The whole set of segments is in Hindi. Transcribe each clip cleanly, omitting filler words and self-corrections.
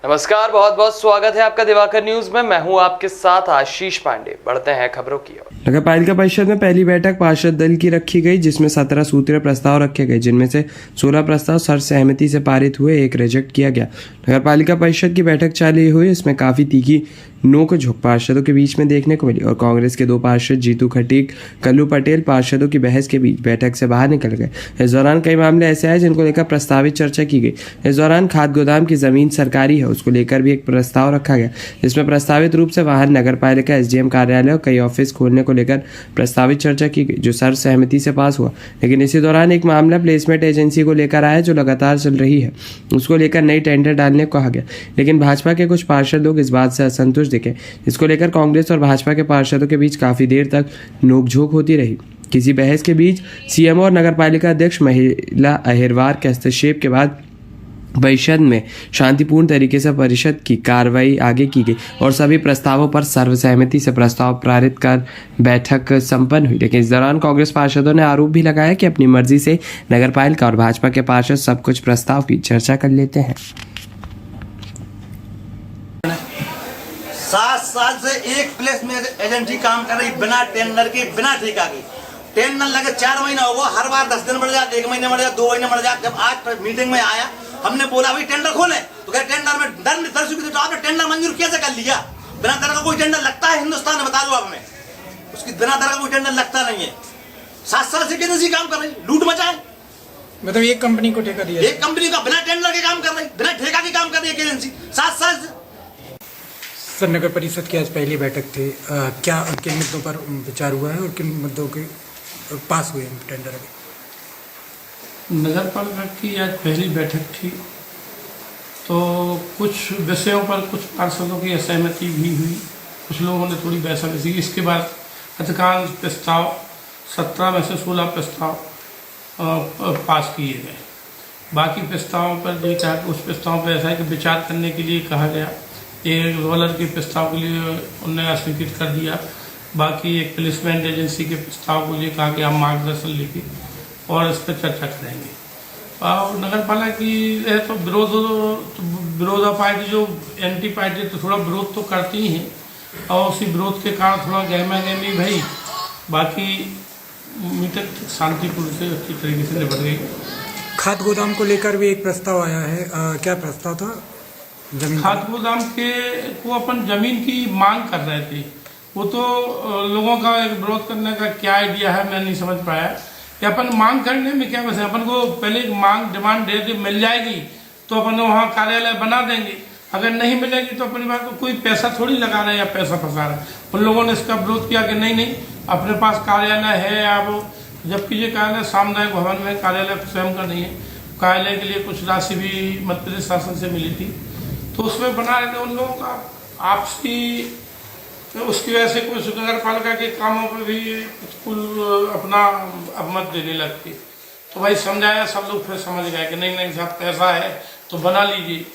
नमस्कार, बहुत बहुत स्वागत है आपका दिवाकर न्यूज में। मैं हूं आपके साथ आशीष पांडे। बढ़ते हैं खबरों की ओर। नगर पालिका परिषद में पहली बैठक पार्षद दल की रखी गई, जिसमें 17 सूत्रीय प्रस्ताव रखे गए, जिनमें से 16 प्रस्ताव सर्वसहमति से पारित हुए, एक रिजेक्ट किया गया। नगर पालिका परिषद की बैठक चालू हुई, इसमें काफी तीखी नोक-झोंक पार्षदों के बीच में देखने को मिली और कांग्रेस के 2 पार्षद जीतू खटीक, कल्लू पटेल पार्षदों की बहस के बीच बैठक से बाहर निकल गए। इस दौरान कई मामले ऐसे आए जिनको लेकर प्रस्तावित चर्चा की गई। इस दौरान खाद गोदाम की जमीन सरकारी है, उसको लेकर भी एक प्रस्ताव रखा गया, जिसमें प्रस्तावित रूप से बाहर नगर पालिका एसडीएम कार्यालय और कई ऑफिस खोलने को लेकर प्रस्तावित चर्चा की गई, जो सर्वसहमति से पास हुआ। लेकिन इसी दौरान एक मामला प्लेसमेंट एजेंसी को लेकर आया, जो लगातार चल रही है, उसको लेकर नई टेंडर डालने को कहा गया। लेकिन भाजपा के कुछ पार्षद लोग इस बात से असंतुष्ट दिखे, जिसको लेकर कांग्रेस और भाजपा के पार्षदों के बीच काफी देर तक नोकझोंक होती रही। किसी बहस के बीच सीएमओ और नगरपालिका अध्यक्ष महिला अहिरवार के हस्तक्षेप के बाद परिषद में शांतिपूर्ण तरीके से परिषद की कार्रवाई आगे की गई और सभी प्रस्तावों पर सर्वसहमति से प्रस्ताव पारित कर बैठक संपन्न हुई। लेकिन इस दौरान कांग्रेस पार्षदों ने आरोप भी लगाया कि अपनी मर्जी से नगरपालिका और भाजपा के पार्षद सब कुछ प्रस्ताव की चर्चा कर लेते हैं। 7 साल से एक प्लेसमेंट एजेंसी काम कर रही, बिना टेंडर के, बिना ठेका के। टेंडर लगे 4 महीना हुआ, हर बार 10 दिन बढ़ जाए, 1 महीने बढ़ जाए, 2 महीने बढ़ जाए। जब आज मीटिंग में आया, हमने बोला भाई टेंडर खोले, तो क्या टेंडर में दर चुकी थी, तो आपने टेंडर मंजूर कैसे कर लिया? बिना दर का कोई टेंडर लगता है हिंदुस्तान में? बता दो आप हमें, उसकी बिना दर का कोई टेंडर लगता नहीं है। 7 साल से एजेंसी काम कर रही, लूट मचाए। मतलब एक कंपनी को ठेका दिया, एक कंपनी का बिना टेंडर के काम कर रही, बिना ठेका के काम कर रही है एजेंसी 7 साल से। सर, नगर परिषद की आज पहली बैठक थी, क्या किन मुद्दों पर विचार हुआ है और किन मुद्दों के पास हुए हैं टेंडर अभी? नगर पालिका की आज पहली बैठक थी, तो कुछ विषयों पर कुछ पार्षदों की असहमति भी हुई, कुछ लोगों ने थोड़ी बहस की। इसके बाद अधिकांश प्रस्ताव 17 में से 16 प्रस्ताव पास किए गए। बाकी प्रस्तावों पर जो कहा, उस प्रस्ताव पर ऐसा है कि विचार करने के लिए कहा गया। एक रोलर के प्रस्ताव के लिए उन्होंने अस्वीकृत कर दिया। बाकी एक प्लेसमेंट एजेंसी के प्रस्ताव को लिए कहा कि हम मार्गदर्शन लेके और इस पर चर्चा करेंगे। और नगर पालिका की है तो विरोधा पार्टी जो एंटी पार्टी तो थोड़ा विरोध तो करती ही हैं, और उसी विरोध के कारण थोड़ा गहमा गहमी भाई। बाकी मीटिंग शांतिपूर्ण से अच्छी तरीके से निपट गई। खाद गोदाम को लेकर भी एक प्रस्ताव आया है, क्या प्रस्ताव था? जमीन खाद गोदाम के को अपन जमीन की मांग कर रहे थे, वो तो लोगों का एक विरोध करने का क्या आइडिया है मैं नहीं समझ पाया कि अपन मांग करने में क्या वैसे अपन को पहले मांग डिमांड दे मिल जाएगी तो अपन वहाँ कार्यालय बना देंगे। अगर नहीं मिलेगी तो अपनी बात को कोई पैसा थोड़ी लगा रहा है या पैसा फंसा रहा है। उन लोगों ने इसका विरोध किया कि नहीं अपने पास कार्यालय है अब, जबकि ये कार्यालय सामुदायिक भवन में कार्यालय स्वयं का नहीं है। कार्यालय के लिए कुछ राशि भी मध्य प्रदेश शासन से मिली थी, तो उसमें बना रहे थे उन लोगों का आपसी। उसकी वजह से कुछ नगर पालिका के कामों पर भी कुल अपना अहमत देने लगती। तो भाई समझाया, सब लोग फिर समझ गए कि नहीं साहब पैसा है तो बना लीजिए।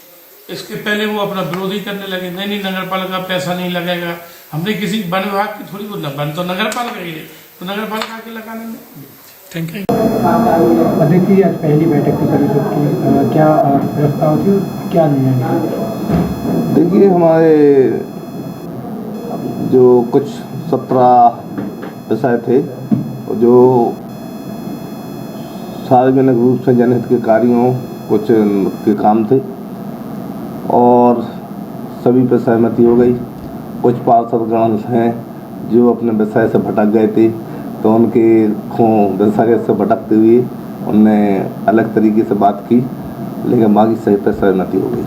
इसके पहले वो अपना विरोधी करने लगे, नहीं नगर पालिका पैसा नहीं लगेगा। हमने किसी वन विभाग की थोड़ी बोलना, वन तो नगर पालिका की है, तो नगर पालिका के लगाने में। Thank you. अध्यक्ष जी, आज पहली बैठक थी परिषद की, क्या प्रस्ताव थी, क्या निर्णय? देखिए, हमारे जो कुछ 17 विषय थे जो सार्वजनिक रूप से जनहित के कार्यों कुछ के काम थे और सभी पर सहमति हो गई। कुछ पार्षदगण हैं जो अपने विषय से भटक गए थे, तो उनके विषय से भटकते हुए उनने अलग तरीके से बात की, लेकिन बाकी सही पर सहमति हो गई।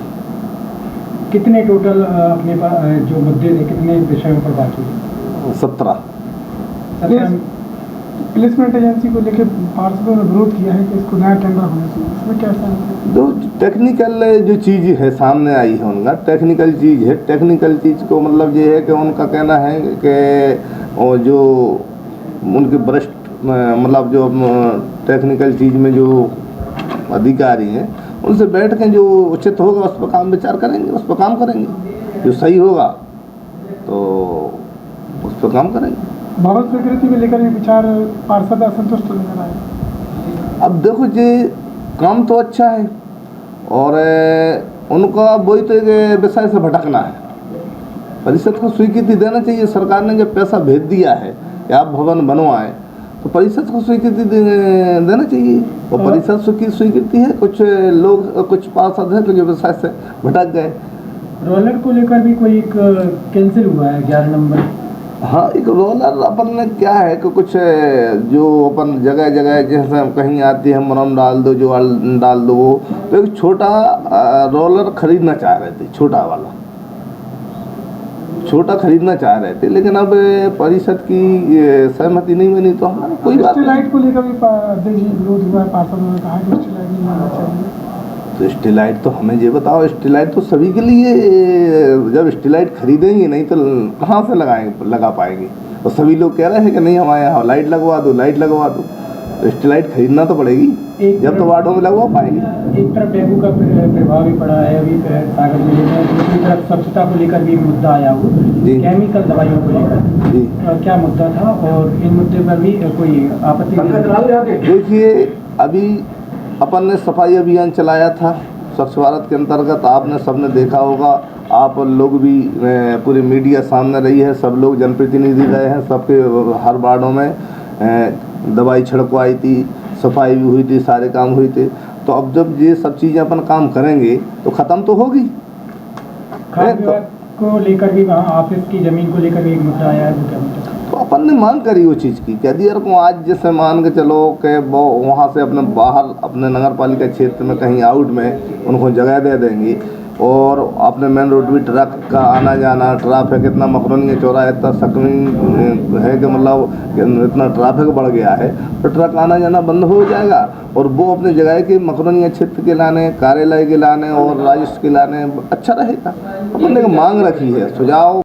कितने टोटल अपने पास जो मुद्दे थे, कितने विषयों पर बात हुई? 17। प्लेसमेंट एजेंसी को लेकर पार्षदों ने विरोध किया है कि इसको नया टेंडर होना चाहिए, इसमें क्या है? जो टेक्निकल जो चीज़ है सामने आई है, उनका टेक्निकल चीज़ है। टेक्निकल चीज़ को मतलब ये है कि उनका कहना है कि जो उनके वरिष्ठ मतलब जो टेक्निकल चीज़ में जो अधिकारी हैं उनसे बैठ के जो उचित होगा उस पर काम विचार करेंगे, उस पर काम करेंगे। जो सही होगा तो उस पर काम करेंगे। भवन स्वीकृति को लेकर विचार पार्षद असंतुष्ट नजर आए। अब देखो, ये काम तो अच्छा है और उनका वही तो एक विषय से भटकना है। परिषद को स्वीकृति देना चाहिए। सरकार ने जब पैसा भेज दिया है कि आप भवन बनवाएं, तो परिषद को स्वीकृति देना चाहिए। और परिषद की स्वीकृति है, कुछ लोग, कुछ पार्षद हैं जो विषय से भटक गए। रोलर को लेकर भी कोई एक कैंसिल हुआ है 11 नंबर। हाँ, एक रोलर अपन ने क्या है कि कुछ जो अपन जगह जगह जैसे कहीं आती है मुरम डाल दो, जो डाल दो, वो तो एक छोटा रोलर खरीदना चाह रहे थे, छोटा खरीदना चाह रहे थे, लेकिन अब परिषद की सहमति नहीं बनी तो हमारा कोई बात नहीं। स्टेलाइट को लेकर भी विरोध हुआ है, पार्षदों ने कहा कि स्टेलाइट नहीं आना चाहिए। तो स्टेलाइट तो हमें ये बताओ, स्टेलाइट तो सभी के लिए, जब स्टेलाइट खरीदेंगे नहीं तो कहाँ से लगा पाएंगे। और सभी लोग कह रहे हैं कि नहीं हमारे यहाँ लाइट लगवा दो, तो स्टेलाइट खरीदना तो पड़ेगी, जब तो वार्डों में लगवा पाएंगे। एक तरफ डेंगू का प्रभाव भी पड़ा है अभी सागर जिले में, दूसरी तरफ स्वच्छता को लेकर भी मुद्दा आया हुआ, केमिकल दवाइयों को लेकर क्या मुद्दा था, और इन मुद्दे पर भी कोई आपत्ति? देखिए, अभी अपन ने सफाई अभियान चलाया था स्वच्छ भारत के अंतर्गत, आपने सबने देखा होगा, आप लोग भी, पूरी मीडिया सामने रही है, सब लोग जनप्रतिनिधि गए हैं, सबके हर वार्डों में दवाई छिड़कवाई थी, सफाई भी हुई थी, सारे काम हुए थे। तो अब जब ये सब चीज़ें अपन काम करेंगे तो ख़त्म तो होगी। खाद्य विभाग को लेकर भी वहाँ ऑफिस की ज़मीन को लेकर भी एक मुद्दा आया है, वो क्या मुद्दा? तो अपन ने मांग करी वो चीज़ की, कह दिया को आज जैसे मान के चलो कि वो वहाँ से अपने बाहर अपने नगर पालिका क्षेत्र में कहीं आउट में उनको जगह दे देंगे, और अपने मेन रोड भी ट्रक का आना जाना, ट्रैफिक इतना मकरोनी चौराहा इतना सकनी है कि मतलब इतना ट्रैफिक बढ़ गया है, तो ट्रक आना जाना बंद हो जाएगा, और वो अपने जगह के मकरोनी क्षेत्र के लाने, कार्यालय के लाने और राजस्व के लाने अच्छा रहेगा। हमने मांग रखी है, सुझाव